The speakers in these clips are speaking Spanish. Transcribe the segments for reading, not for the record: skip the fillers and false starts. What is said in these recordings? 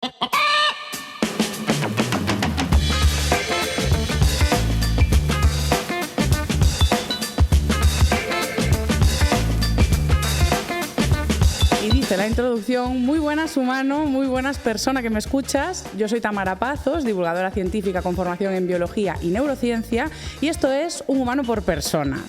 Y dice la introducción: muy buenas humano, muy buenas persona que me escuchas. Yo soy Tamara Pazos, divulgadora científica con formación en biología y neurociencia, y esto es Un humano por persona.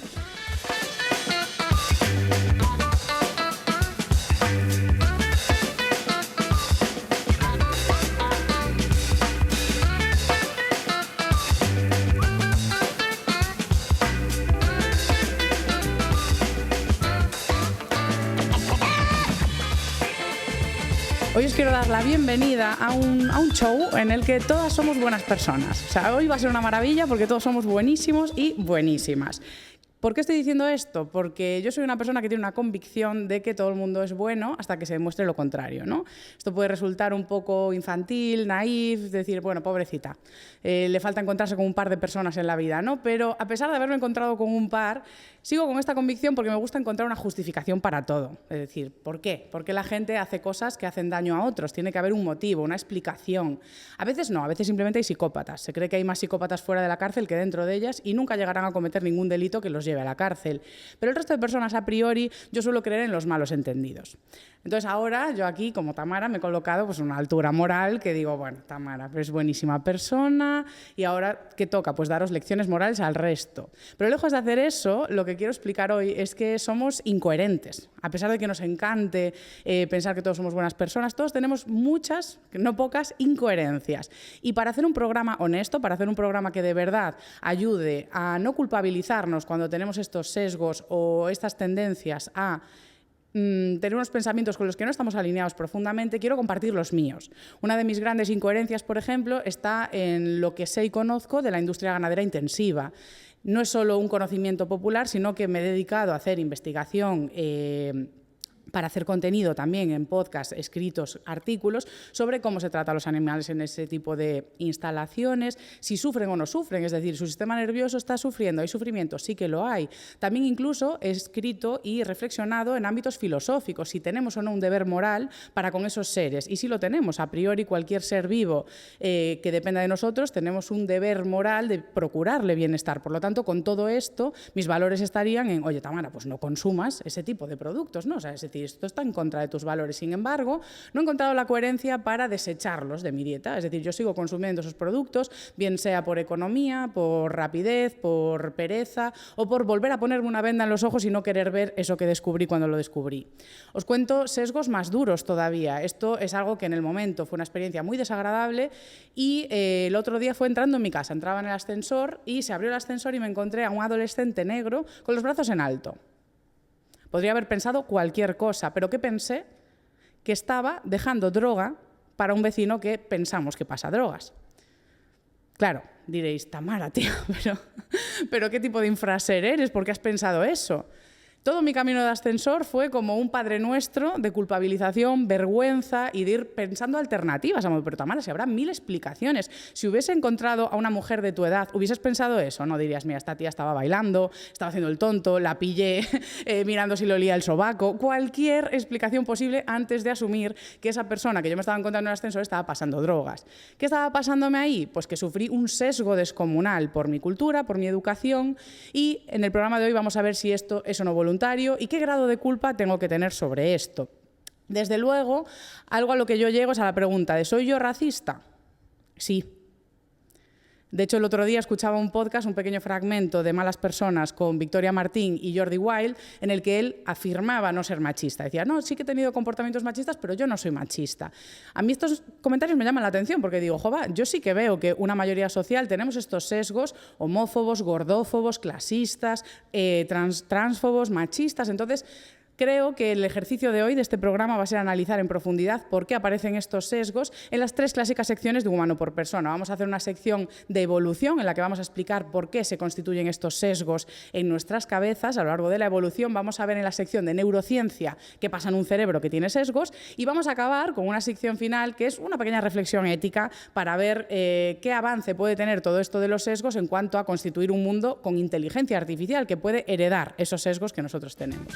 Hoy os quiero dar la bienvenida a un show en el que todas somos buenas personas. O sea, hoy va a ser una maravilla porque todos somos buenísimos y buenísimas. ¿Por qué estoy diciendo esto? Porque yo soy una persona que tiene una convicción de que todo el mundo es bueno hasta que se demuestre lo contrario, ¿no? Esto puede resultar un poco infantil, naif, decir, bueno, pobrecita, le falta encontrarse con un par de personas en la vida, ¿no? Pero a pesar de haberme encontrado con un par, sigo con esta convicción porque me gusta encontrar una justificación para todo. Es decir, ¿por qué? ¿Por qué la gente hace cosas que hacen daño a otros? Tiene que haber un motivo, una explicación. A veces no, a veces simplemente hay psicópatas. Se cree que hay más psicópatas fuera de la cárcel que dentro de ellas y nunca llegarán a cometer ningún delito que los lleve a la cárcel. Pero el resto de personas, a priori, yo suelo creer en los malos entendidos. Entonces ahora, yo aquí, como Tamara, me he colocado pues una altura moral que digo, bueno, Tamara es buenísima persona y ahora, ¿qué toca? Pues daros lecciones morales al resto. Pero lejos de hacer eso, lo que quiero explicar hoy es que somos incoherentes. A pesar de que nos encante pensar que todos somos buenas personas, todos tenemos muchas, no pocas, incoherencias. Y para hacer un programa honesto, para hacer un programa que de verdad ayude a no culpabilizarnos cuando tenemos estos sesgos o estas tendencias a tener unos pensamientos con los que no estamos alineados profundamente, quiero compartir los míos. Una de mis grandes incoherencias, por ejemplo, está en lo que sé y conozco de la industria ganadera intensiva. No es solo un conocimiento popular, sino que me he dedicado a hacer investigación para hacer contenido también en podcast, escritos, artículos sobre cómo se trata a los animales en ese tipo de instalaciones, si sufren o no sufren, es decir, su sistema nervioso está sufriendo, hay sufrimiento, sí que lo hay. También incluso he escrito y reflexionado en ámbitos filosóficos, si tenemos o no un deber moral para con esos seres, y si lo tenemos, a priori cualquier ser vivo que dependa de nosotros, tenemos un deber moral de procurarle bienestar. Por lo tanto, con todo esto, mis valores estarían en, oye, Tamara, pues no consumas ese tipo de productos, ¿no? O sea, esto está en contra de tus valores. Sin embargo, no he encontrado la coherencia para desecharlos de mi dieta. Es decir, yo sigo consumiendo esos productos, bien sea por economía, por rapidez, por pereza o por volver a ponerme una venda en los ojos y no querer ver eso que descubrí cuando lo descubrí. Os cuento sesgos más duros todavía. Esto es algo que en el momento fue una experiencia muy desagradable y el otro día fue entrando en mi casa. Entraba en el ascensor y se abrió el ascensor y me encontré a un adolescente negro con los brazos en alto. Podría haber pensado cualquier cosa, pero ¿qué pensé? Que estaba dejando droga para un vecino que pensamos que pasa drogas. Claro, diréis, Tamara, tía, pero ¿qué tipo de infraser eres? ¿Por qué has pensado eso? Todo mi camino de ascensor fue como un Padre Nuestro de culpabilización, vergüenza y de ir pensando alternativas. Pero Tamara, si habrá mil explicaciones. Si hubiese encontrado a una mujer de tu edad, ¿hubieses pensado eso? No dirías, mira, esta tía estaba bailando, estaba haciendo el tonto, la pillé mirando si le olía el sobaco. Cualquier explicación posible antes de asumir que esa persona que yo me estaba encontrando en el ascensor estaba pasando drogas. ¿Qué estaba pasándome ahí? Pues que sufrí un sesgo descomunal por mi cultura, por mi educación, y en el programa de hoy vamos a ver si esto es o no voluntario y qué grado de culpa tengo que tener sobre esto. Desde luego, algo a lo que yo llego es a la pregunta de ¿soy yo racista? Sí. De hecho, el otro día escuchaba un podcast, un pequeño fragmento de Malas Personas con Victoria Martín y Jordi Wild, en el que él afirmaba no ser machista. Decía, no, sí que he tenido comportamientos machistas, pero yo no soy machista. A mí estos comentarios me llaman la atención porque digo, jova, yo sí que veo que una mayoría social tenemos estos sesgos homófobos, gordófobos, clasistas, transfobos, machistas. Entonces, creo que el ejercicio de hoy de este programa va a ser analizar en profundidad por qué aparecen estos sesgos en las tres clásicas secciones de Humano por Persona. Vamos a hacer una sección de evolución en la que vamos a explicar por qué se constituyen estos sesgos en nuestras cabezas a lo largo de la evolución. Vamos a ver en la sección de neurociencia qué pasa en un cerebro que tiene sesgos y vamos a acabar con una sección final que es una pequeña reflexión ética para ver qué avance puede tener todo esto de los sesgos en cuanto a constituir un mundo con inteligencia artificial que puede heredar esos sesgos que nosotros tenemos.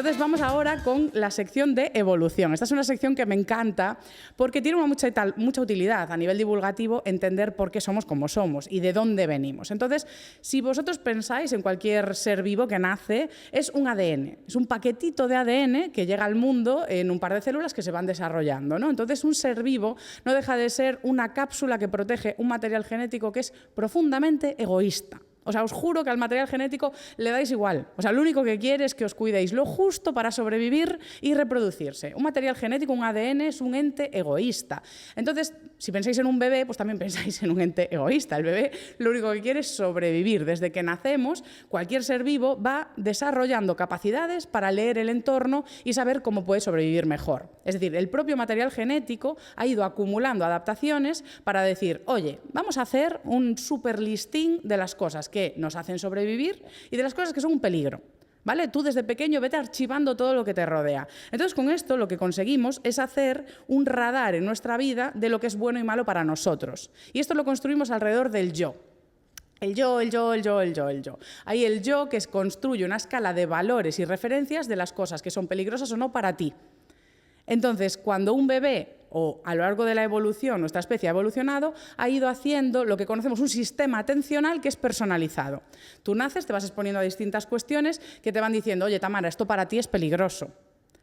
Entonces vamos ahora con la sección de evolución. Esta es una sección que me encanta porque tiene mucha utilidad a nivel divulgativo entender por qué somos como somos y de dónde venimos. Entonces, si vosotros pensáis en cualquier ser vivo que nace, es un ADN, es un paquetito de ADN que llega al mundo en un par de células que se van desarrollando, ¿no? Entonces, un ser vivo no deja de ser una cápsula que protege un material genético que es profundamente egoísta. O sea, os juro que al material genético le dais igual. O sea, lo único que quiere es que os cuidéis lo justo para sobrevivir y reproducirse. Un material genético, un ADN, es un ente egoísta. Entonces, si pensáis en un bebé, pues también pensáis en un ente egoísta. El bebé lo único que quiere es sobrevivir. Desde que nacemos, cualquier ser vivo va desarrollando capacidades para leer el entorno y saber cómo puede sobrevivir mejor. Es decir, el propio material genético ha ido acumulando adaptaciones para decir, oye, vamos a hacer un super listín de las cosas que nos hacen sobrevivir y de las cosas que son un peligro. ¿Vale? Tú desde pequeño vete archivando todo lo que te rodea. Entonces, con esto lo que conseguimos es hacer un radar en nuestra vida de lo que es bueno y malo para nosotros. Y esto lo construimos alrededor del yo. El yo, el yo, el yo, el yo, el yo. Ahí el yo que construye una escala de valores y referencias de las cosas que son peligrosas o no para ti. Entonces, cuando un bebé, o a lo largo de la evolución, nuestra especie ha evolucionado, ha ido haciendo lo que conocemos un sistema atencional que es personalizado. Tú naces, te vas exponiendo a distintas cuestiones que te van diciendo, oye, Tamara, esto para ti es peligroso.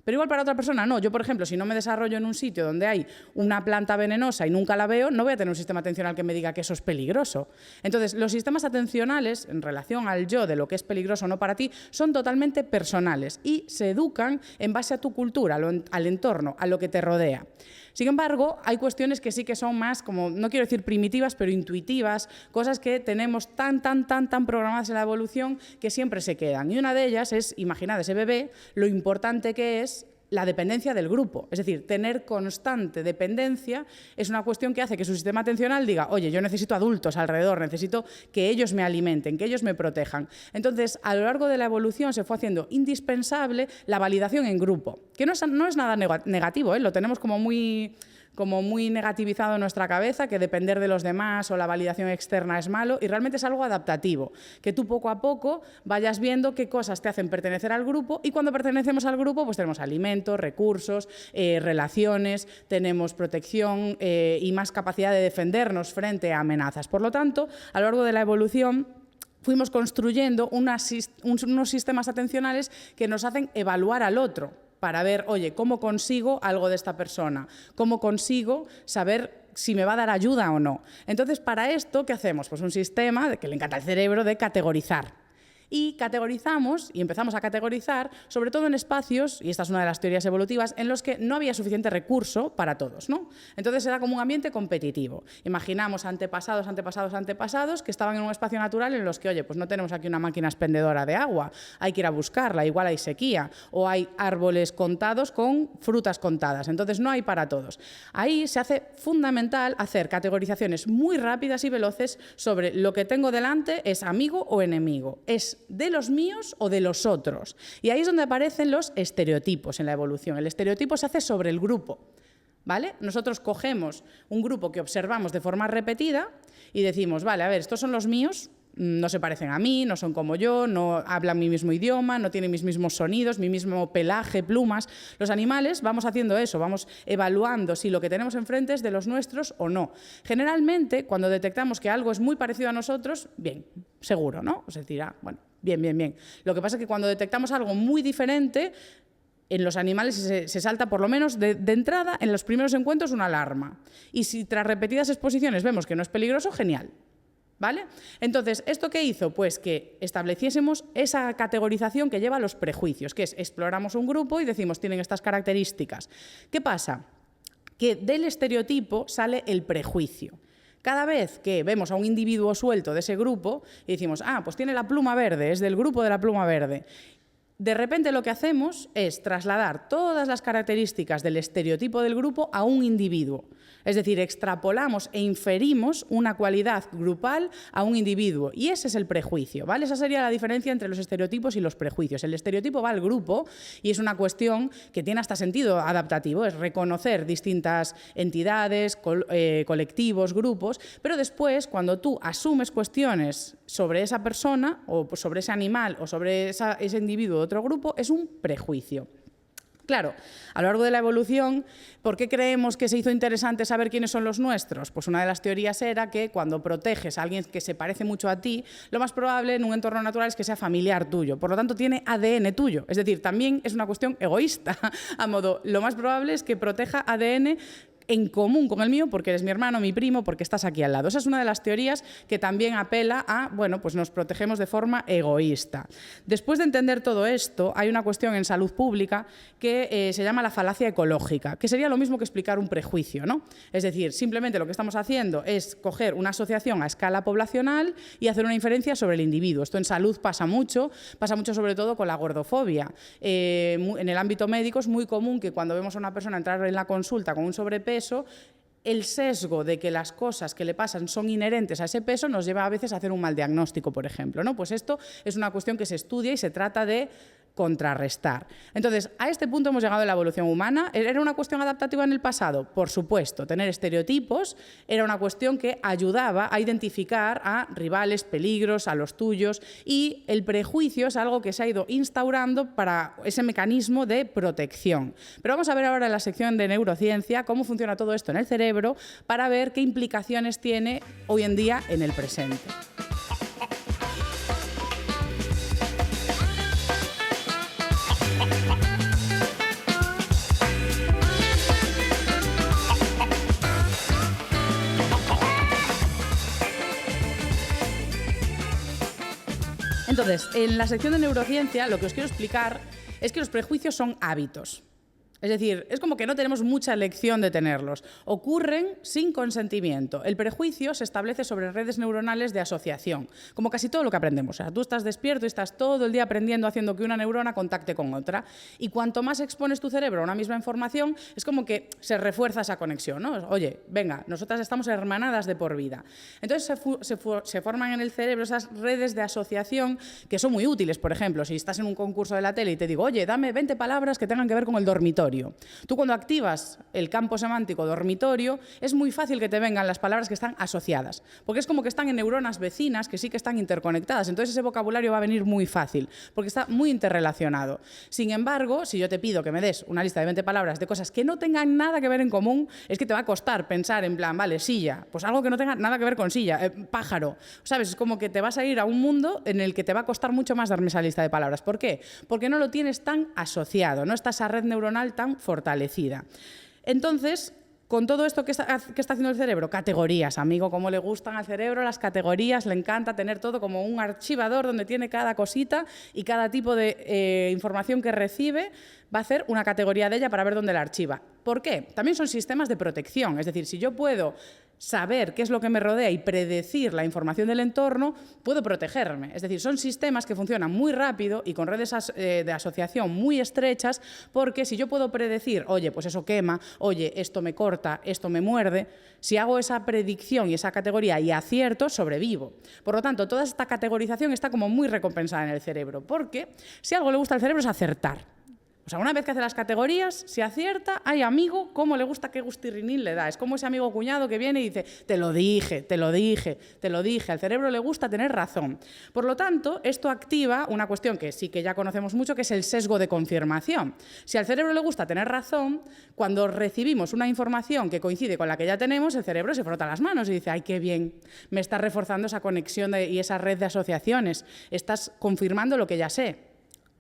Pero igual para otra persona no. Yo, por ejemplo, si no me desarrollo en un sitio donde hay una planta venenosa y nunca la veo, no voy a tener un sistema atencional que me diga que eso es peligroso. Entonces, los sistemas atencionales, en relación al yo, de lo que es peligroso o no para ti, son totalmente personales y se educan en base a tu cultura, al entorno, a lo que te rodea. Sin embargo, hay cuestiones que sí que son más, como, no quiero decir primitivas, pero intuitivas, cosas que tenemos tan programadas en la evolución que siempre se quedan. Y una de ellas es, imaginad ese bebé, lo importante que es la dependencia del grupo. Es decir, tener constante dependencia es una cuestión que hace que su sistema atencional diga, oye, yo necesito adultos alrededor, necesito que ellos me alimenten, que ellos me protejan. Entonces, a lo largo de la evolución se fue haciendo indispensable la validación en grupo, que no es nada negativo, ¿eh? Lo tenemos como muy negativizado en nuestra cabeza, que depender de los demás o la validación externa es malo, y realmente es algo adaptativo, que tú poco a poco vayas viendo qué cosas te hacen pertenecer al grupo, y cuando pertenecemos al grupo pues tenemos alimentos, recursos, relaciones, tenemos protección y más capacidad de defendernos frente a amenazas. Por lo tanto, a lo largo de la evolución fuimos construyendo unos sistemas atencionales que nos hacen evaluar al otro, para ver, oye, ¿cómo consigo algo de esta persona? ¿Cómo consigo saber si me va a dar ayuda o no? Entonces, para esto, ¿qué hacemos? Pues un sistema que le encanta al cerebro de categorizar. Y categorizamos, y empezamos a categorizar, sobre todo en espacios, y esta es una de las teorías evolutivas, en los que no había suficiente recurso para todos, ¿no? Entonces era como un ambiente competitivo. Imaginamos antepasados que estaban en un espacio natural en los que, oye, pues no tenemos aquí una máquina expendedora de agua, hay que ir a buscarla, igual hay sequía, o hay árboles contados con frutas contadas, entonces no hay para todos. Ahí se hace fundamental hacer categorizaciones muy rápidas y veloces sobre lo que tengo delante es amigo o enemigo, es de los míos o de los otros. Y ahí es donde aparecen los estereotipos en la evolución. El estereotipo se hace sobre el grupo, ¿vale? Nosotros cogemos un grupo que observamos de forma repetida y decimos, vale, a ver, estos son los míos, no se parecen a mí, no son como yo, no hablan mi mismo idioma, no tienen mis mismos sonidos, mi mismo pelaje, plumas. Los animales vamos haciendo eso, vamos evaluando si lo que tenemos enfrente es de los nuestros o no. Generalmente, cuando detectamos que algo es muy parecido a nosotros, bien, seguro, ¿no? O sea, dirá, bueno, bien. Lo que pasa es que cuando detectamos algo muy diferente, en los animales se salta, por lo menos de entrada, en los primeros encuentros, una alarma. Y si tras repetidas exposiciones vemos que no es peligroso, genial. ¿Vale? Entonces, ¿esto qué hizo? Pues que estableciésemos esa categorización que lleva a los prejuicios, que es exploramos un grupo y decimos, tienen estas características. ¿Qué pasa? Que del estereotipo sale el prejuicio. Cada vez que vemos a un individuo suelto de ese grupo y decimos, pues tiene la pluma verde, es del grupo de la pluma verde. De repente lo que hacemos es trasladar todas las características del estereotipo del grupo a un individuo. Es decir, extrapolamos e inferimos una cualidad grupal a un individuo. Y ese es el prejuicio, ¿vale? Esa sería la diferencia entre los estereotipos y los prejuicios. El estereotipo va al grupo y es una cuestión que tiene hasta sentido adaptativo, es reconocer distintas entidades, colectivos, grupos, pero después, cuando tú asumes cuestiones sobre esa persona o sobre ese animal o sobre ese individuo de otro grupo es un prejuicio. Claro, a lo largo de la evolución, ¿por qué creemos que se hizo interesante saber quiénes son los nuestros? Pues una de las teorías era que cuando proteges a alguien que se parece mucho a ti, lo más probable en un entorno natural es que sea familiar tuyo, por lo tanto tiene ADN tuyo, es decir, también es una cuestión egoísta, a modo, lo más probable es que proteja ADN en común con el mío porque eres mi hermano, mi primo, porque estás aquí al lado. Esa es una de las teorías que también apela a, bueno, pues nos protegemos de forma egoísta. Después de entender todo esto, hay una cuestión en salud pública que se llama la falacia ecológica, que sería lo mismo que explicar un prejuicio, ¿no? Es decir, simplemente lo que estamos haciendo es coger una asociación a escala poblacional y hacer una inferencia sobre el individuo. Esto en salud pasa mucho sobre todo con la gordofobia. En el ámbito médico es muy común que cuando vemos a una persona entrar en la consulta con un sobrepeso, el sesgo de que las cosas que le pasan son inherentes a ese peso nos lleva a veces a hacer un mal diagnóstico, por ejemplo, ¿no? Pues esto es una cuestión que se estudia y se trata de contrarrestar. Entonces, a este punto hemos llegado en la evolución humana. ¿Era una cuestión adaptativa en el pasado? Por supuesto. Tener estereotipos era una cuestión que ayudaba a identificar a rivales, peligros, a los tuyos, y el prejuicio es algo que se ha ido instaurando para ese mecanismo de protección. Pero vamos a ver ahora en la sección de neurociencia cómo funciona todo esto en el cerebro para ver qué implicaciones tiene hoy en día en el presente. Entonces, en la sección de neurociencia lo que os quiero explicar es que los prejuicios son hábitos. Es decir, es como que no tenemos mucha elección de tenerlos. Ocurren sin consentimiento. El prejuicio se establece sobre redes neuronales de asociación, como casi todo lo que aprendemos. O sea, tú estás despierto y estás todo el día aprendiendo, haciendo que una neurona contacte con otra. Y cuanto más expones tu cerebro a una misma información, es como que se refuerza esa conexión, ¿no? Oye, venga, nosotras estamos hermanadas de por vida. Entonces se forman en el cerebro esas redes de asociación que son muy útiles. Por ejemplo, si estás en un concurso de la tele y te digo, oye, dame 20 palabras que tengan que ver con el dormitorio. Tú cuando activas el campo semántico dormitorio, es muy fácil que te vengan las palabras que están asociadas, porque es como que están en neuronas vecinas que sí que están interconectadas, entonces ese vocabulario va a venir muy fácil, porque está muy interrelacionado. Sin embargo, si yo te pido que me des una lista de 20 palabras de cosas que no tengan nada que ver en común, es que te va a costar pensar en plan, vale, silla, pues algo que no tenga nada que ver con silla, pájaro, ¿sabes? Es como que te vas a ir a un mundo en el que te va a costar mucho más darme esa lista de palabras. ¿Por qué? Porque no lo tienes tan asociado, no está esa red neuronal tan fortalecida. Entonces, con todo esto, ¿qué está haciendo el cerebro? Categorías, amigo, cómo le gustan al cerebro las categorías, le encanta tener todo como un archivador donde tiene cada cosita y cada tipo de información que recibe va a hacer una categoría de ella para ver dónde la archiva. ¿Por qué? También son sistemas de protección, es decir, si yo puedo saber qué es lo que me rodea y predecir la información del entorno, puedo protegerme. Es decir, son sistemas que funcionan muy rápido y con redes de asociación muy estrechas, porque si yo puedo predecir, oye, pues eso quema, oye, esto me corta, esto me muerde, si hago esa predicción y esa categoría y acierto, sobrevivo. Por lo tanto, toda esta categorización está como muy recompensada en el cerebro, porque si algo le gusta al cerebro es acertar. O sea, una vez que hace las categorías, si acierta, ay, amigo, cómo le gusta, qué gustirrinín le da. Es como ese amigo cuñado que viene y dice, te lo dije, te lo dije, te lo dije. Al cerebro le gusta tener razón. Por lo tanto, esto activa una cuestión que sí que ya conocemos mucho, que es el sesgo de confirmación. Si al cerebro le gusta tener razón, cuando recibimos una información que coincide con la que ya tenemos, el cerebro se frota las manos y dice, ay, qué bien, me estás reforzando esa conexión y esa red de asociaciones, estás confirmando lo que ya sé.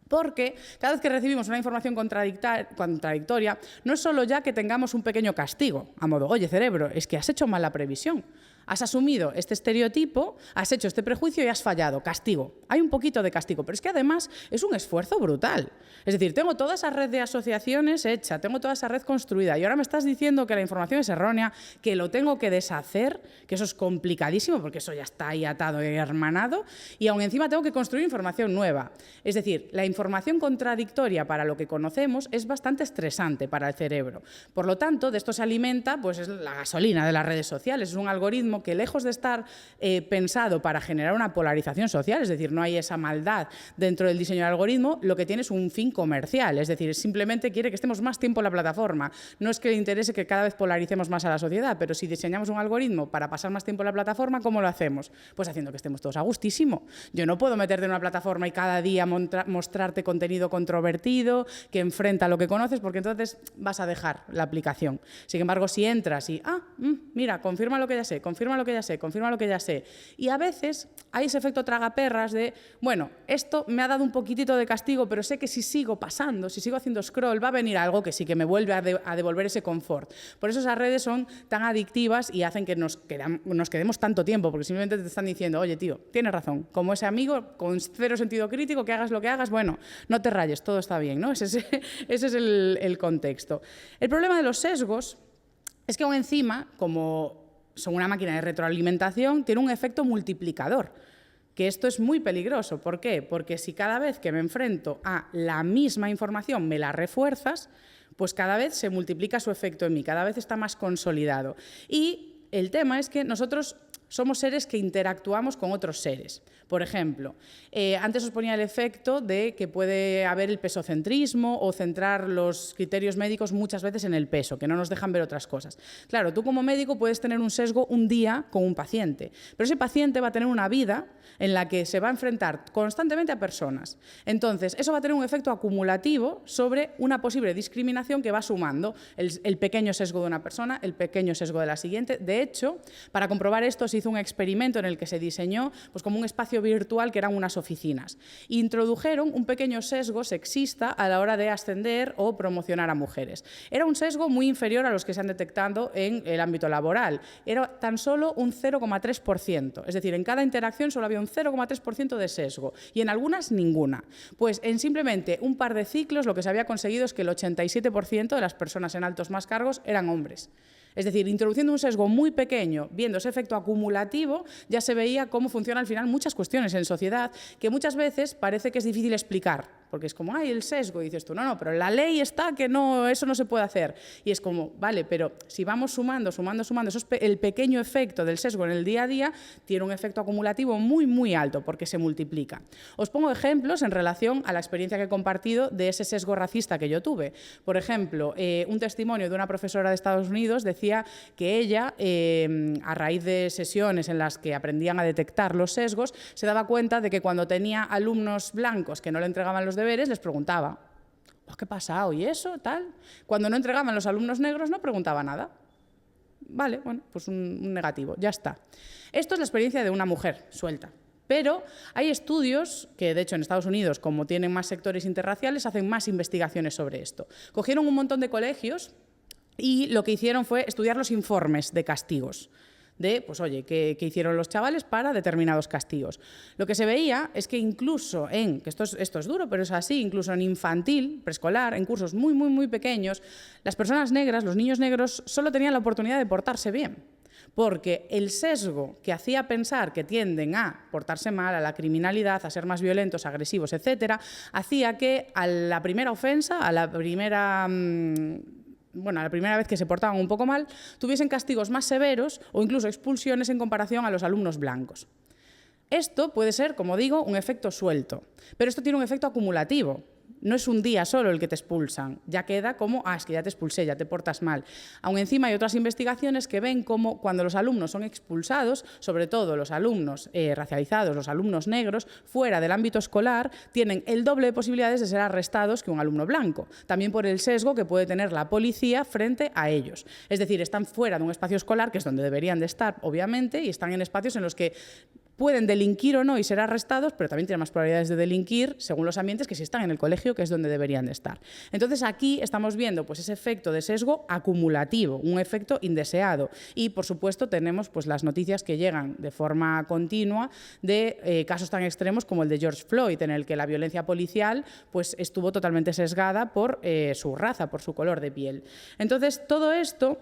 Porque cada vez que recibimos una información contradictoria, no es solo ya que tengamos un pequeño castigo, a modo, oye, cerebro, es que has hecho mal la previsión. Has asumido este estereotipo, has hecho este prejuicio y has fallado. Castigo. Hay un poquito de castigo, pero es que además es un esfuerzo brutal. Es decir, tengo toda esa red de asociaciones hecha, tengo toda esa red construida y ahora me estás diciendo que la información es errónea, que lo tengo que deshacer, que eso es complicadísimo porque eso ya está ahí atado y hermanado, y aún encima tengo que construir información nueva. Es decir, la información contradictoria para lo que conocemos es bastante estresante para el cerebro. Por lo tanto, de esto se alimenta, pues es la gasolina de las redes sociales, es un algoritmo algoritmo que, lejos de estar pensado para generar una polarización social, es decir, no hay esa maldad dentro del diseño del algoritmo, lo que tiene es un fin comercial, es decir, simplemente quiere que estemos más tiempo en la plataforma. No es que le interese que cada vez polaricemos más a la sociedad, pero si diseñamos un algoritmo para pasar más tiempo en la plataforma, ¿cómo lo hacemos? Pues haciendo que estemos todos a gustísimo. Yo no puedo meterte en una plataforma y cada día mostrarte contenido controvertido que enfrenta lo que conoces, porque entonces vas a dejar la aplicación. Sin embargo, si entras y, mira, confirma lo que ya sé, confirma lo que ya sé, confirma lo que ya sé. Y a veces hay ese efecto tragaperras de, bueno, esto me ha dado un poquitito de castigo, pero sé que si sigo pasando, si sigo haciendo scroll, va a venir algo que sí que me vuelve a devolver ese confort. Por eso esas redes son tan adictivas y hacen que nos quedemos tanto tiempo, porque simplemente te están diciendo, oye, tío, tienes razón, como ese amigo con cero sentido crítico, que hagas lo que hagas, bueno, no te rayes, todo está bien, ¿no? Ese es el contexto. El problema de los sesgos es que aún encima, como son una máquina de retroalimentación, tiene un efecto multiplicador, que esto es muy peligroso. ¿Por qué? Porque si cada vez que me enfrento a la misma información me la refuerzas, pues cada vez se multiplica su efecto en mí, cada vez está más consolidado. Y el tema es que nosotros somos seres que interactuamos con otros seres. Por ejemplo, antes os ponía el efecto de que puede haber el pesocentrismo o centrar los criterios médicos muchas veces en el peso, que no nos dejan ver otras cosas. Claro, tú como médico puedes tener un sesgo un día con un paciente, pero ese paciente va a tener una vida en la que se va a enfrentar constantemente a personas. Entonces, eso va a tener un efecto acumulativo sobre una posible discriminación que va sumando el pequeño sesgo de una persona, el pequeño sesgo de la siguiente. De hecho, para comprobar esto se hizo un experimento en el que se diseñó pues, como un espacio virtual que eran unas oficinas. Introdujeron un pequeño sesgo sexista a la hora de ascender o promocionar a mujeres. Era un sesgo muy inferior a los que se han detectado en el ámbito laboral. Era tan solo un 0,3%. Es decir, en cada interacción solo había un 0,3% de sesgo y en algunas ninguna. Pues en simplemente un par de ciclos lo que se había conseguido es que el 87% de las personas en altos más cargos eran hombres. Es decir, introduciendo un sesgo muy pequeño, viendo ese efecto acumulativo, ya se veía cómo funcionan al final muchas cuestiones en sociedad que muchas veces parece que es difícil explicar, porque es como, el sesgo, y dices tú, no, pero la ley está que no, eso no se puede hacer. Y es como, vale, pero si vamos sumando, eso es el pequeño efecto del sesgo en el día a día tiene un efecto acumulativo muy, muy alto, porque se multiplica. Os pongo ejemplos en relación a la experiencia que he compartido de ese sesgo racista que yo tuve. Por ejemplo, un testimonio de una profesora de Estados Unidos decía que ella, a raíz de sesiones en las que aprendían a detectar los sesgos, se daba cuenta de que cuando tenía alumnos blancos que no le entregaban los deberes, les preguntaba, ¿qué pasa hoy eso? Tal. Cuando no entregaban los alumnos negros, no preguntaba nada. Vale, bueno, pues un negativo, ya está. Esto es la experiencia de una mujer suelta. Pero hay estudios que, de hecho, en Estados Unidos, como tienen más sectores interraciales, hacen más investigaciones sobre esto. Cogieron un montón de colegios y lo que hicieron fue estudiar los informes de castigos, de, pues oye, ¿qué hicieron los chavales para determinados castigos? Lo que se veía es que incluso que esto es duro, pero es así, incluso en infantil, preescolar, en cursos muy, muy, muy pequeños, las personas negras, los niños negros, solo tenían la oportunidad de portarse bien. Porque el sesgo que hacía pensar que tienden a portarse mal, a la criminalidad, a ser más violentos, agresivos, etcétera, hacía que a la primera ofensa, a la primera vez que se portaban un poco mal, tuviesen castigos más severos o incluso expulsiones en comparación a los alumnos blancos. Esto puede ser, como digo, un efecto suelto, pero esto tiene un efecto acumulativo. No es un día solo el que te expulsan, ya queda como, es que ya te expulsé, ya te portas mal. Aún encima hay otras investigaciones que ven cómo cuando los alumnos son expulsados, sobre todo los alumnos racializados, los alumnos negros, fuera del ámbito escolar, tienen el doble de posibilidades de ser arrestados que un alumno blanco. También por el sesgo que puede tener la policía frente a ellos. Es decir, están fuera de un espacio escolar, que es donde deberían de estar, obviamente, y están en espacios en los que pueden delinquir o no y ser arrestados, pero también tienen más probabilidades de delinquir según los ambientes que si están en el colegio, que es donde deberían de estar. Entonces aquí estamos viendo pues, ese efecto de sesgo acumulativo, un efecto indeseado. Y por supuesto tenemos pues, las noticias que llegan de forma continua de casos tan extremos como el de George Floyd, en el que la violencia policial pues, estuvo totalmente sesgada por su raza, por su color de piel. Entonces todo esto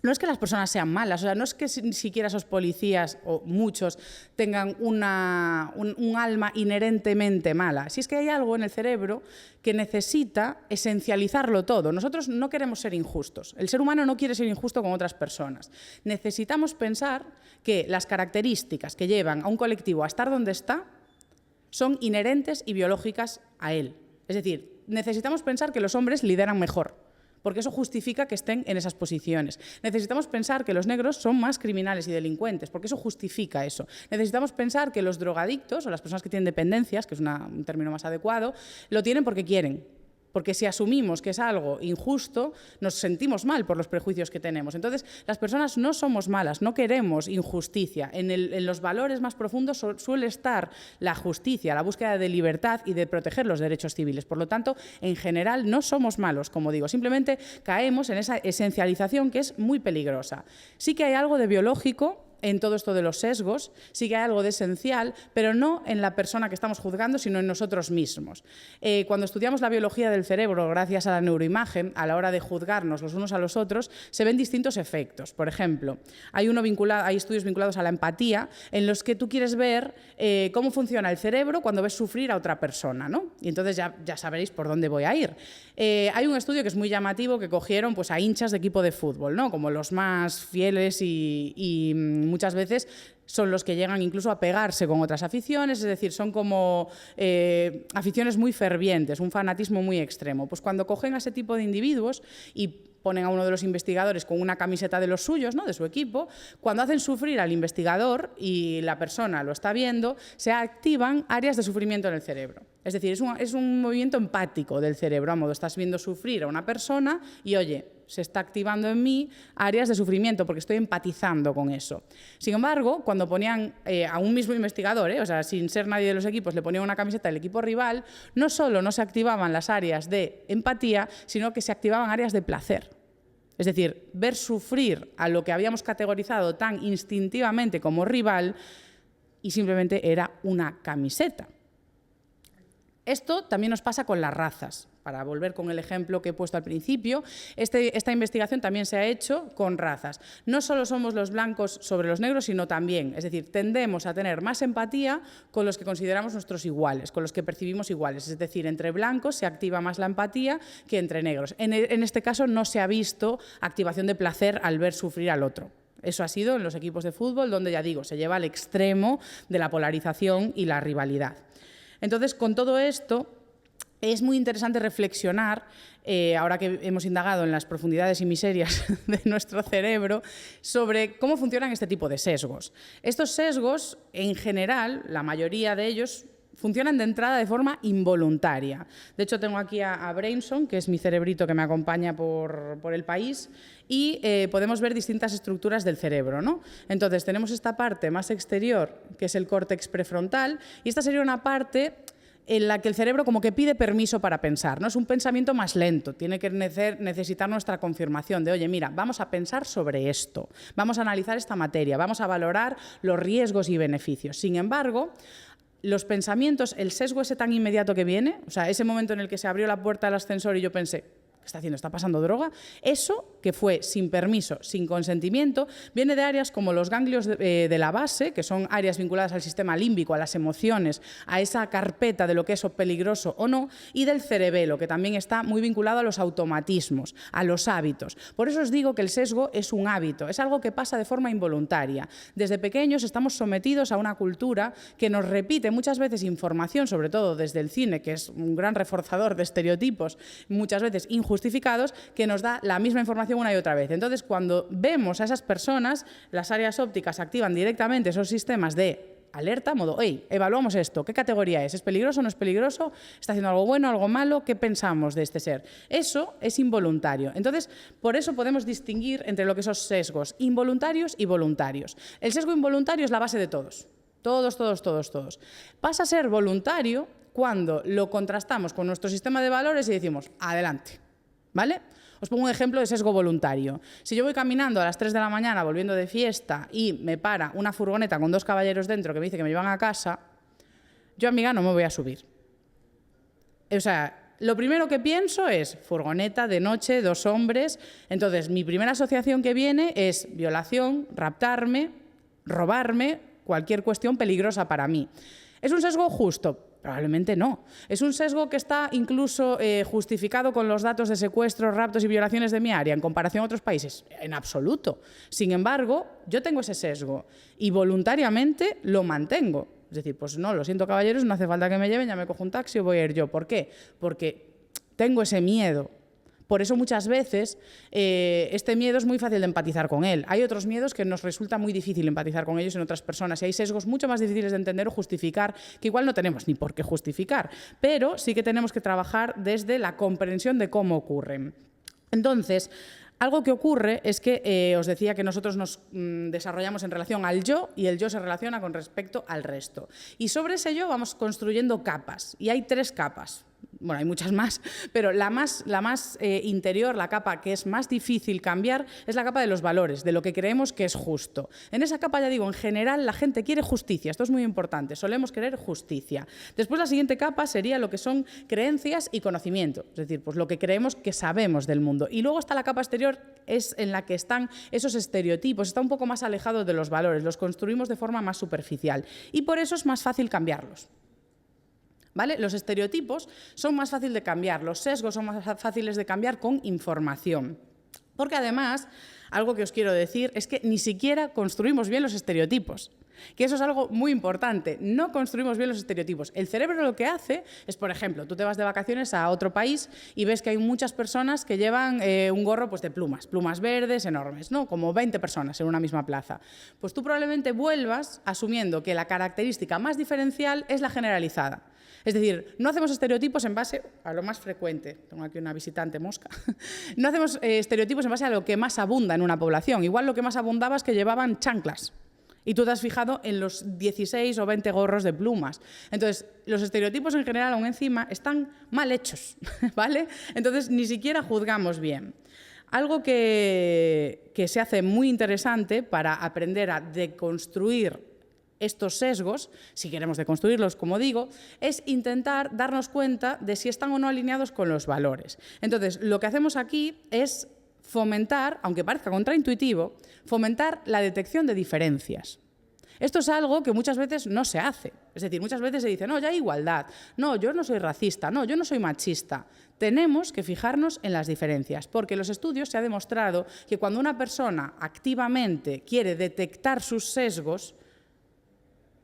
no es que las personas sean malas, o sea, no es que ni siquiera esos policías, o muchos, tengan un alma inherentemente mala. Si es que hay algo en el cerebro que necesita esencializarlo todo. Nosotros no queremos ser injustos. El ser humano no quiere ser injusto con otras personas. Necesitamos pensar que las características que llevan a un colectivo a estar donde está son inherentes y biológicas a él. Es decir, necesitamos pensar que los hombres lideran mejor, porque eso justifica que estén en esas posiciones. Necesitamos pensar que los negros son más criminales y delincuentes, porque eso justifica eso. Necesitamos pensar que los drogadictos, o las personas que tienen dependencias, que es un término más adecuado, lo tienen porque quieren. Porque si asumimos que es algo injusto, nos sentimos mal por los prejuicios que tenemos. Entonces, las personas no somos malas, no queremos injusticia. En los valores más profundos suele estar la justicia, la búsqueda de libertad y de proteger los derechos civiles. Por lo tanto, en general, no somos malos, como digo. Simplemente caemos en esa esencialización que es muy peligrosa. Sí que hay algo de biológico en todo esto de los sesgos, sí que hay algo de esencial, pero no en la persona que estamos juzgando, sino en nosotros mismos. Cuando estudiamos la biología del cerebro, gracias a la neuroimagen, a la hora de juzgarnos los unos a los otros, se ven distintos efectos. Por ejemplo, hay estudios vinculados a la empatía, en los que tú quieres ver cómo funciona el cerebro cuando ves sufrir a otra persona, ¿no? Y entonces ya sabréis por dónde voy a ir. Hay un estudio que es muy llamativo, que cogieron pues, a hinchas de equipo de fútbol, ¿no? Como los más fieles y muchas veces son los que llegan incluso a pegarse con otras aficiones, es decir, son como aficiones muy fervientes, un fanatismo muy extremo. Pues cuando cogen a ese tipo de individuos y ponen a uno de los investigadores con una camiseta de los suyos, ¿no?, de su equipo, cuando hacen sufrir al investigador y la persona lo está viendo, se activan áreas de sufrimiento en el cerebro. Es decir, es un movimiento empático del cerebro, a modo, estás viendo sufrir a una persona y, oye, se está activando en mí áreas de sufrimiento porque estoy empatizando con eso. Sin embargo, cuando ponían a un mismo investigador, o sea, sin ser nadie de los equipos, le ponían una camiseta del equipo rival, no solo no se activaban las áreas de empatía, sino que se activaban áreas de placer. Es decir, ver sufrir a lo que habíamos categorizado tan instintivamente como rival y simplemente era una camiseta. Esto también nos pasa con las razas. Para volver con el ejemplo que he puesto al principio, esta investigación también se ha hecho con razas. No solo somos los blancos sobre los negros, sino también, es decir, tendemos a tener más empatía con los que consideramos nuestros iguales, con los que percibimos iguales. Es decir, entre blancos se activa más la empatía que entre negros. En este caso no se ha visto activación de placer al ver sufrir al otro. Eso ha sido en los equipos de fútbol, donde, ya digo, se lleva al extremo de la polarización y la rivalidad. Entonces, con todo esto, es muy interesante reflexionar, ahora que hemos indagado en las profundidades y miserias de nuestro cerebro, sobre cómo funcionan este tipo de sesgos. Estos sesgos, en general, la mayoría de ellos, funcionan de entrada de forma involuntaria. De hecho, tengo aquí a Brainson, que es mi cerebrito que me acompaña por el país, y podemos ver distintas estructuras del cerebro, ¿no? Entonces, tenemos esta parte más exterior, que es el córtex prefrontal, y esta sería una parte en la que el cerebro como que pide permiso para pensar, ¿no? Es un pensamiento más lento, tiene que necesitar nuestra confirmación de, oye, mira, vamos a pensar sobre esto, vamos a analizar esta materia, vamos a valorar los riesgos y beneficios. Sin embargo, los pensamientos, el sesgo ese tan inmediato que viene, o sea, ese momento en el que se abrió la puerta del ascensor y yo pensé, ¿qué está haciendo? ¿Está pasando droga? Eso, que fue sin permiso, sin consentimiento, viene de áreas como los ganglios de la base, que son áreas vinculadas al sistema límbico, a las emociones, a esa carpeta de lo que es peligroso o no, y del cerebelo, que también está muy vinculado a los automatismos, a los hábitos. Por eso os digo que el sesgo es un hábito, es algo que pasa de forma involuntaria. Desde pequeños estamos sometidos a una cultura que nos repite muchas veces información, sobre todo desde el cine, que es un gran reforzador de estereotipos, muchas veces injustificados, que nos da la misma información una y otra vez. Entonces, cuando vemos a esas personas, las áreas ópticas activan directamente esos sistemas de alerta, modo, hey, evaluamos esto, ¿qué categoría es? ¿Es peligroso o no es peligroso? ¿Está haciendo algo bueno, algo malo? ¿Qué pensamos de este ser? Eso es involuntario. Entonces, por eso podemos distinguir entre lo que son sesgos involuntarios y voluntarios. El sesgo involuntario es la base de todos. Todos. Pasa a ser voluntario cuando lo contrastamos con nuestro sistema de valores y decimos, adelante. ¿Vale? Os pongo un ejemplo de sesgo voluntario. Si yo voy caminando a las 3 de la mañana volviendo de fiesta y me para una furgoneta con 2 caballeros dentro que me dice que me llevan a casa, yo, amiga, no me voy a subir. O sea, lo primero que pienso es furgoneta, de noche, 2 hombres. Entonces, mi primera asociación que viene es violación, raptarme, robarme, cualquier cuestión peligrosa para mí. ¿Es un sesgo justo? Probablemente no. ¿Es un sesgo que está incluso justificado con los datos de secuestros, raptos y violaciones de mi área en comparación a otros países? En absoluto. Sin embargo, yo tengo ese sesgo y voluntariamente lo mantengo. Es decir, pues no, lo siento, caballeros, no hace falta que me lleven, ya me cojo un taxi o voy a ir yo. ¿Por qué? Porque tengo ese miedo. Por eso muchas veces este miedo es muy fácil de empatizar con él. Hay otros miedos que nos resulta muy difícil empatizar con ellos en otras personas y hay sesgos mucho más difíciles de entender o justificar que igual no tenemos ni por qué justificar, pero sí que tenemos que trabajar desde la comprensión de cómo ocurren. Entonces, algo que ocurre es que os decía que nosotros nos desarrollamos en relación al yo y el yo se relaciona con respecto al resto. Y sobre ese yo vamos construyendo capas y hay 3 capas. Bueno, hay muchas más, pero la más interior, la capa que es más difícil cambiar, es la capa de los valores, de lo que creemos que es justo. En esa capa, ya digo, en general la gente quiere justicia, esto es muy importante, solemos querer justicia. Después la siguiente capa sería lo que son creencias y conocimiento, es decir, pues lo que creemos que sabemos del mundo. Y luego está la capa exterior, es en la que están esos estereotipos, está un poco más alejado de los valores, los construimos de forma más superficial y por eso es más fácil cambiarlos. ¿Vale? Los estereotipos son más fáciles de cambiar, los sesgos son más fáciles de cambiar con información. Porque además, algo que os quiero decir es que ni siquiera construimos bien los estereotipos. Que eso es algo muy importante, no construimos bien los estereotipos. El cerebro lo que hace es, por ejemplo, tú te vas de vacaciones a otro país y ves que hay muchas personas que llevan un gorro pues, de plumas verdes enormes, ¿no? Como 20 personas en una misma plaza. Pues tú probablemente vuelvas asumiendo que la característica más diferencial es la generalizada. Es decir, no hacemos estereotipos en base a lo más frecuente. Tengo aquí una visitante mosca. No hacemos estereotipos en base a lo que más abunda en una población. Igual lo que más abundaba es que llevaban chanclas. Y tú te has fijado en los 16 o 20 gorros de plumas. Entonces, los estereotipos en general, aún encima, están mal hechos, ¿vale? Entonces, ni siquiera juzgamos bien. Algo que se hace muy interesante para aprender a deconstruir estos sesgos, si queremos deconstruirlos, como digo, es intentar darnos cuenta de si están o no alineados con los valores. Entonces, lo que hacemos aquí es fomentar, aunque parezca contraintuitivo, fomentar la detección de diferencias. Esto es algo que muchas veces no se hace. Es decir, muchas veces se dice, no, ya hay igualdad, no, yo no soy racista, no, yo no soy machista. Tenemos que fijarnos en las diferencias, porque en los estudios se ha demostrado que cuando una persona activamente quiere detectar sus sesgos,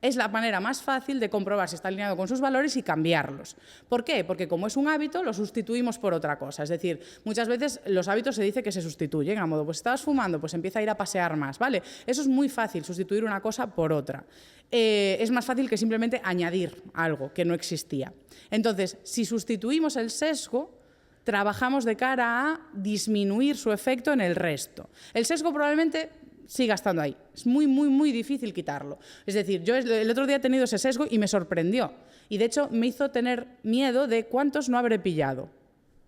es la manera más fácil de comprobar si está alineado con sus valores y cambiarlos. ¿Por qué? Porque como es un hábito, lo sustituimos por otra cosa. Es decir, muchas veces los hábitos se dice que se sustituyen, a modo, pues estabas fumando, pues empieza a ir a pasear más, ¿vale? Eso es muy fácil, sustituir una cosa por otra. Es más fácil que simplemente añadir algo que no existía. Entonces, si sustituimos el sesgo, trabajamos de cara a disminuir su efecto en el resto. El sesgo probablemente siga estando ahí. Es muy, muy, muy difícil quitarlo. Es decir, yo el otro día he tenido ese sesgo y me sorprendió. Y de hecho me hizo tener miedo de cuántos no habré pillado.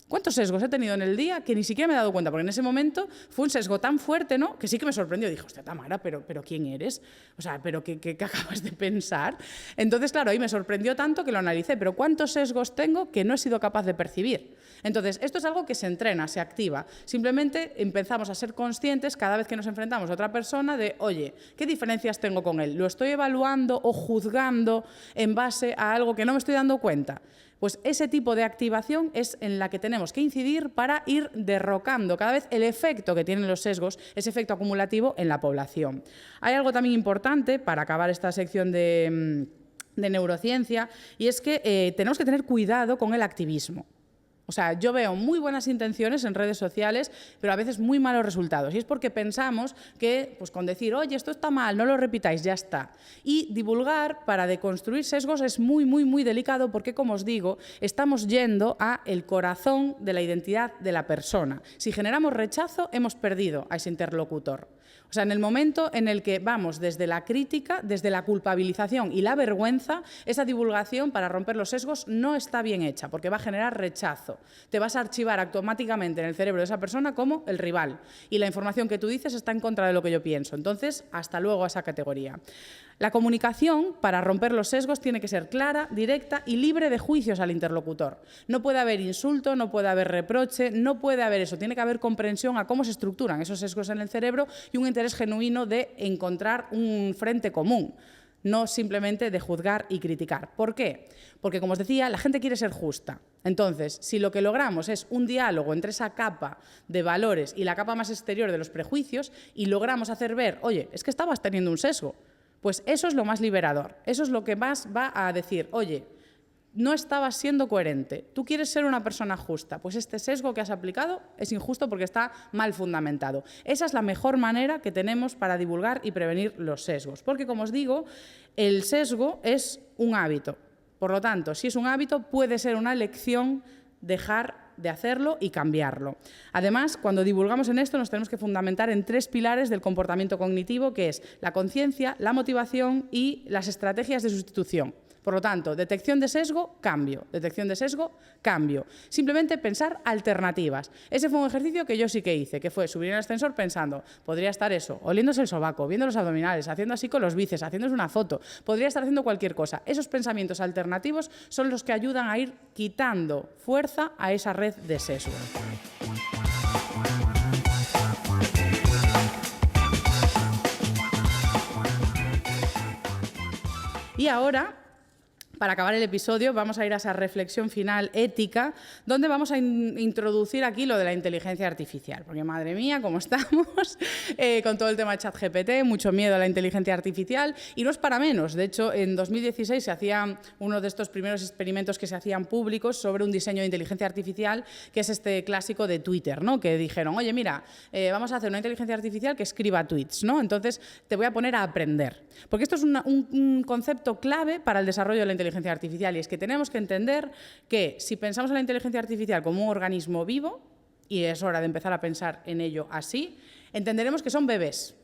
¿Cuántos sesgos he tenido en el día que ni siquiera me he dado cuenta? Porque en ese momento fue un sesgo tan fuerte, ¿no?, que sí que me sorprendió. Dije, hostia, Tamara, ¿pero quién eres? O sea, ¿pero qué acabas de pensar? Entonces, claro, ahí me sorprendió tanto que lo analicé. Pero ¿cuántos sesgos tengo que no he sido capaz de percibir? Entonces, esto es algo que se entrena, se activa. Simplemente empezamos a ser conscientes cada vez que nos enfrentamos a otra persona de, oye, ¿qué diferencias tengo con él? ¿Lo estoy evaluando o juzgando en base a algo que no me estoy dando cuenta? Pues ese tipo de activación es en la que tenemos que incidir para ir derrocando cada vez el efecto que tienen los sesgos, ese efecto acumulativo en la población. Hay algo también importante para acabar esta sección de neurociencia y es que tenemos que tener cuidado con el activismo. O sea, yo veo muy buenas intenciones en redes sociales, pero a veces muy malos resultados. Y es porque pensamos que, pues con decir, oye, esto está mal, no lo repitáis, ya está. Y divulgar para deconstruir sesgos es muy, muy, muy delicado porque, como os digo, estamos yendo a el corazón de la identidad de la persona. Si generamos rechazo, hemos perdido a ese interlocutor. O sea, en el momento en el que vamos desde la crítica, desde la culpabilización y la vergüenza, esa divulgación para romper los sesgos no está bien hecha porque va a generar rechazo. Te vas a archivar automáticamente en el cerebro de esa persona como el rival y la información que tú dices está en contra de lo que yo pienso. Entonces, hasta luego a esa categoría. La comunicación, para romper los sesgos, tiene que ser clara, directa y libre de juicios al interlocutor. No puede haber insulto, no puede haber reproche, no puede haber eso. Tiene que haber comprensión a cómo se estructuran esos sesgos en el cerebro y un interés genuino de encontrar un frente común, no simplemente de juzgar y criticar. ¿Por qué? Porque, como os decía, la gente quiere ser justa. Entonces, si lo que logramos es un diálogo entre esa capa de valores y la capa más exterior de los prejuicios y logramos hacer ver, oye, es que estabas teniendo un sesgo, pues eso es lo más liberador. Eso es lo que más va a decir, oye, no estabas siendo coherente. Tú quieres ser una persona justa, pues este sesgo que has aplicado es injusto porque está mal fundamentado. Esa es la mejor manera que tenemos para divulgar y prevenir los sesgos. Porque, como os digo, el sesgo es un hábito. Por lo tanto, si es un hábito, puede ser una elección dejar de hacerlo y cambiarlo. Además, cuando divulgamos en esto, nos tenemos que fundamentar en 3 pilares del comportamiento cognitivo, que es la conciencia, la motivación y las estrategias de sustitución. Por lo tanto, detección de sesgo, cambio. Detección de sesgo, cambio. Simplemente pensar alternativas. Ese fue un ejercicio que yo sí que hice, que fue subir en el ascensor pensando, podría estar eso, oliéndose el sobaco, viendo los abdominales, haciendo así con los bíceps, haciéndose una foto, podría estar haciendo cualquier cosa. Esos pensamientos alternativos son los que ayudan a ir quitando fuerza a esa red de sesgo. Y ahora, para acabar el episodio, vamos a ir a esa reflexión final ética, donde vamos a introducir aquí lo de la inteligencia artificial. Porque, madre mía, cómo estamos con todo el tema de ChatGPT, mucho miedo a la inteligencia artificial, y no es para menos. De hecho, en 2016 se hacía uno de estos primeros experimentos que se hacían públicos sobre un diseño de inteligencia artificial, que es este clásico de Twitter, ¿no? Que dijeron, oye, mira, vamos a hacer una inteligencia artificial que escriba tweets, ¿no? Entonces, te voy a poner a aprender. Porque esto es un concepto clave para el desarrollo de la inteligencia artificial, y es que tenemos que entender que si pensamos en la inteligencia artificial como un organismo vivo, y es hora de empezar a pensar en ello así, entenderemos que son bebés.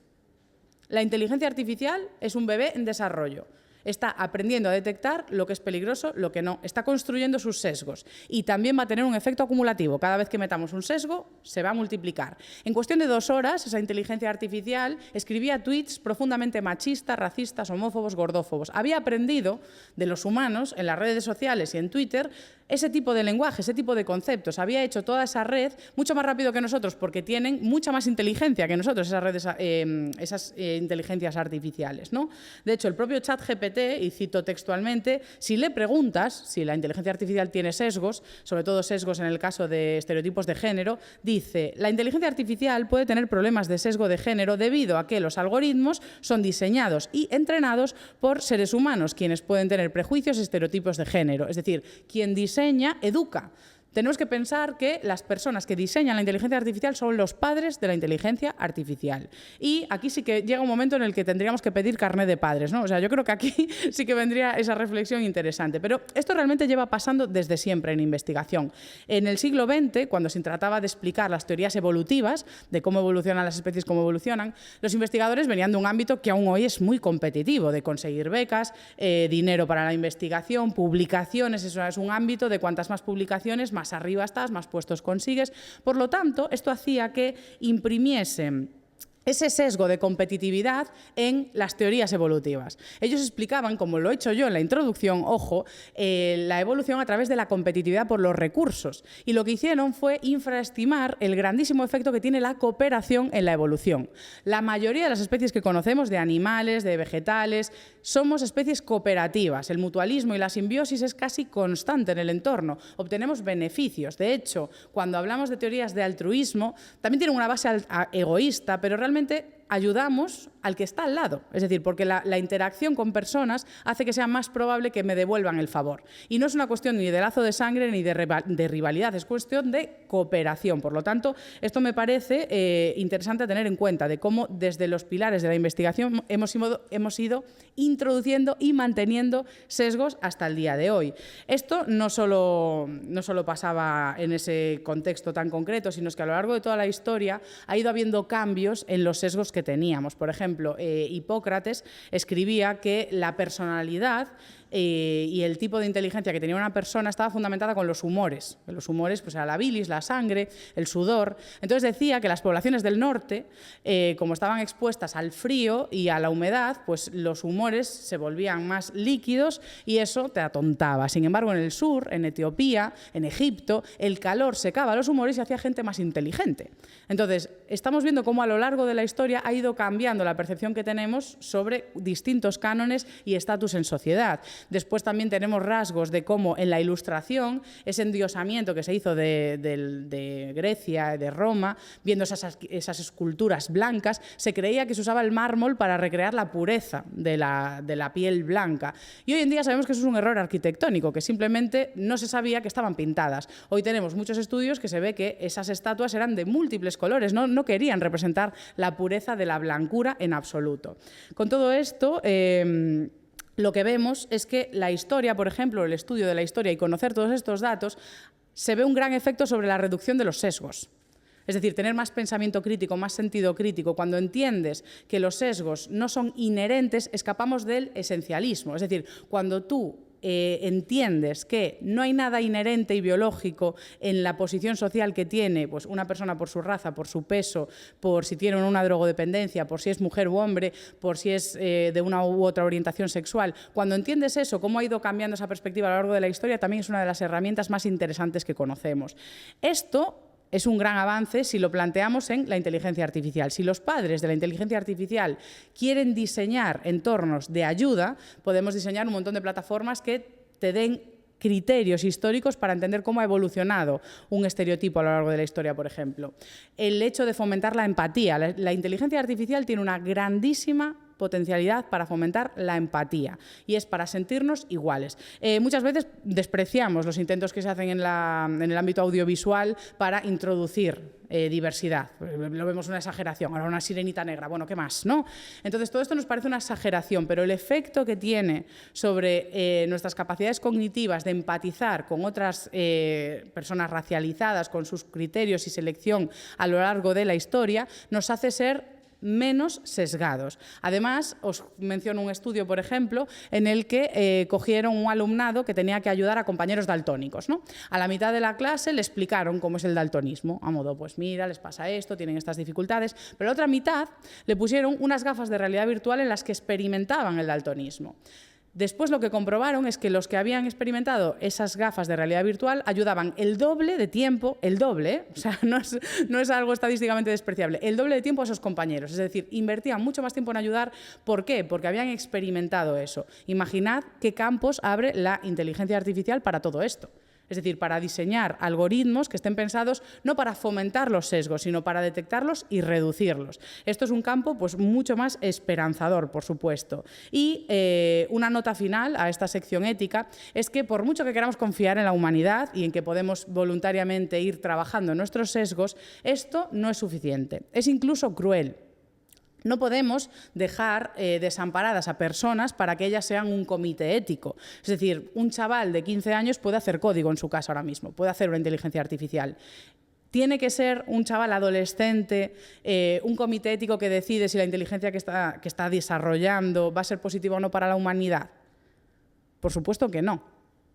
La inteligencia artificial es un bebé en desarrollo. Está aprendiendo a detectar lo que es peligroso, lo que no. Está construyendo sus sesgos. Y también va a tener un efecto acumulativo. Cada vez que metamos un sesgo, se va a multiplicar. En cuestión de 2 horas, esa inteligencia artificial escribía tweets profundamente machistas, racistas, homófobos, gordófobos. Había aprendido de los humanos, en las redes sociales y en Twitter, ese tipo de lenguaje, ese tipo de conceptos. Había hecho toda esa red mucho más rápido que nosotros, porque tienen mucha más inteligencia que nosotros, esas redes, esas inteligencias artificiales, ¿no? De hecho, el propio ChatGPT, y cito textualmente, si le preguntas si la inteligencia artificial tiene sesgos, sobre todo sesgos en el caso de estereotipos de género, dice, la inteligencia artificial puede tener problemas de sesgo de género debido a que los algoritmos son diseñados y entrenados por seres humanos, quienes pueden tener prejuicios y estereotipos de género. Es decir, quien diseña, educa. Tenemos que pensar que las personas que diseñan la inteligencia artificial son los padres de la inteligencia artificial. Y aquí sí que llega un momento en el que tendríamos que pedir carné de padres, ¿no? O sea, yo creo que aquí sí que vendría esa reflexión interesante. Pero esto realmente lleva pasando desde siempre en investigación. En el siglo XX, cuando se trataba de explicar las teorías evolutivas, de cómo evolucionan las especies, cómo evolucionan, los investigadores venían de un ámbito que aún hoy es muy competitivo, de conseguir becas, dinero para la investigación, publicaciones. Eso es un ámbito de cuantas más publicaciones, más arriba estás, más puestos consigues. Por lo tanto, esto hacía que imprimiesen ese sesgo de competitividad en las teorías evolutivas. Ellos explicaban, como lo he hecho yo en la introducción, ojo, la evolución a través de la competitividad por los recursos. Y lo que hicieron fue infraestimar el grandísimo efecto que tiene la cooperación en la evolución. La mayoría de las especies que conocemos, de animales, de vegetales, somos especies cooperativas. El mutualismo y la simbiosis es casi constante en el entorno. Obtenemos beneficios. De hecho, cuando hablamos de teorías de altruismo, también tienen una base egoísta, pero realmente ayudamos al que está al lado. Es decir, porque la interacción con personas hace que sea más probable que me devuelvan el favor. Y no es una cuestión ni de lazo de sangre ni de rivalidad, es cuestión de cooperación. Por lo tanto, esto me parece interesante tener en cuenta, de cómo desde los pilares de la investigación hemos ido introduciendo y manteniendo sesgos hasta el día de hoy. Esto no solo pasaba en ese contexto tan concreto, sino que a lo largo de toda la historia ha ido habiendo cambios en los sesgos que teníamos. Por ejemplo, Hipócrates escribía que la personalidad y el tipo de inteligencia que tenía una persona estaba fundamentada con los humores. Los humores pues, era la bilis, la sangre, el sudor. Entonces decía que las poblaciones del norte, como estaban expuestas al frío y a la humedad, pues los humores se volvían más líquidos y eso te atontaba. Sin embargo, en el sur, en Etiopía, en Egipto, el calor secaba los humores y hacía gente más inteligente. Entonces, estamos viendo cómo a lo largo de la historia ha ido cambiando la percepción que tenemos sobre distintos cánones y estatus en sociedad. Después también tenemos rasgos de cómo en la Ilustración, ese endiosamiento que se hizo de Grecia, de Roma, viendo esas esculturas blancas, se creía que se usaba el mármol para recrear la pureza de la piel blanca. Y hoy en día sabemos que eso es un error arquitectónico, que simplemente no se sabía que estaban pintadas. Hoy tenemos muchos estudios que se ve que esas estatuas eran de múltiples colores, no querían representar la pureza de la blancura en absoluto. Con todo esto, lo que vemos es que la historia, por ejemplo, el estudio de la historia y conocer todos estos datos, se ve un gran efecto sobre la reducción de los sesgos. Es decir, tener más pensamiento crítico, más sentido crítico. Cuando entiendes que los sesgos no son inherentes, escapamos del esencialismo. Es decir, cuando tú entiendes que no hay nada inherente y biológico en la posición social que tiene pues, una persona por su raza, por su peso, por si tiene una drogodependencia, por si es mujer u hombre, por si es de una u otra orientación sexual, cuando entiendes eso, cómo ha ido cambiando esa perspectiva a lo largo de la historia, también es una de las herramientas más interesantes que conocemos. Esto es un gran avance si lo planteamos en la inteligencia artificial. Si los padres de la inteligencia artificial quieren diseñar entornos de ayuda, podemos diseñar un montón de plataformas que te den criterios históricos para entender cómo ha evolucionado un estereotipo a lo largo de la historia, por ejemplo. El hecho de fomentar la empatía. La inteligencia artificial tiene una grandísima potencialidad para fomentar la empatía y es para sentirnos iguales. Muchas veces despreciamos los intentos que se hacen en el ámbito audiovisual para introducir diversidad. Lo vemos una exageración, ahora una sirenita negra, bueno, ¿qué más? ¿No? Entonces todo esto nos parece una exageración, pero el efecto que tiene sobre nuestras capacidades cognitivas de empatizar con otras personas racializadas, con sus criterios y selección a lo largo de la historia, nos hace ser menos sesgados. Además, os menciono un estudio, por ejemplo, en el que cogieron un alumnado que tenía que ayudar a compañeros daltónicos, ¿no? A la mitad de la clase le explicaron cómo es el daltonismo, a modo, pues mira, les pasa esto, tienen estas dificultades, pero a la otra mitad le pusieron unas gafas de realidad virtual en las que experimentaban el daltonismo. Después lo que comprobaron es que los que habían experimentado esas gafas de realidad virtual ayudaban el doble de tiempo, el doble, o sea, no es algo estadísticamente despreciable, el doble de tiempo a esos compañeros. Es decir, invertían mucho más tiempo en ayudar. ¿Por qué? Porque habían experimentado eso. Imaginad qué campos abre la inteligencia artificial para todo esto. Es decir, para diseñar algoritmos que estén pensados no para fomentar los sesgos, sino para detectarlos y reducirlos. Esto es un campo pues, mucho más esperanzador, por supuesto. Y una nota final a esta sección ética es que por mucho que queramos confiar en la humanidad y en que podemos voluntariamente ir trabajando en nuestros sesgos, esto no es suficiente. Es incluso cruel. No podemos dejar desamparadas a personas para que ellas sean un comité ético. Es decir, un chaval de 15 años puede hacer código en su casa ahora mismo, puede hacer una inteligencia artificial. Tiene que ser un chaval adolescente, un comité ético que decide si la inteligencia que está desarrollando va a ser positiva o no para la humanidad. Por supuesto que no.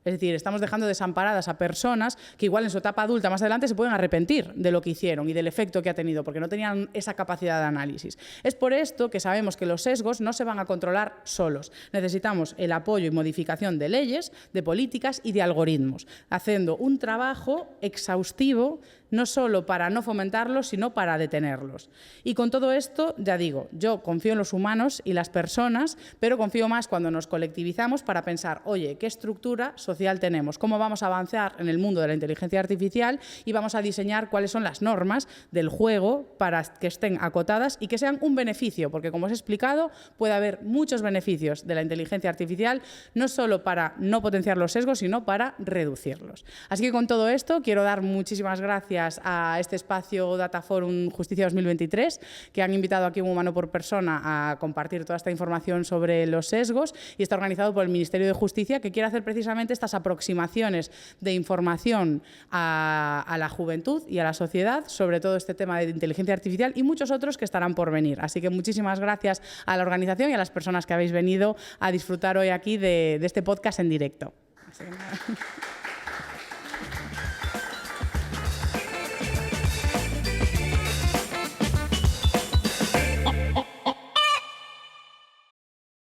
Es decir, estamos dejando desamparadas a personas que igual en su etapa adulta más adelante se pueden arrepentir de lo que hicieron y del efecto que ha tenido, porque no tenían esa capacidad de análisis. Es por esto que sabemos que los sesgos no se van a controlar solos. Necesitamos el apoyo y modificación de leyes, de políticas y de algoritmos, haciendo un trabajo exhaustivo no solo para no fomentarlos, sino para detenerlos. Y con todo esto, ya digo, yo confío en los humanos y las personas, pero confío más cuando nos colectivizamos para pensar, oye, ¿qué estructura social tenemos? ¿Cómo vamos a avanzar en el mundo de la inteligencia artificial? Y vamos a diseñar cuáles son las normas del juego para que estén acotadas y que sean un beneficio, porque como os he explicado, puede haber muchos beneficios de la inteligencia artificial, no solo para no potenciar los sesgos, sino para reducirlos. Así que con todo esto, quiero dar muchísimas gracias a este espacio Data Forum Justicia 2023, que han invitado aquí un humano por persona a compartir toda esta información sobre los sesgos, y está organizado por el Ministerio de Justicia, que quiere hacer precisamente esta estas aproximaciones de información a la juventud y a la sociedad sobre todo este tema de inteligencia artificial y muchos otros que estarán por venir. Así que muchísimas gracias a la organización y a las personas que habéis venido a disfrutar hoy aquí de este podcast en directo. Así que nada.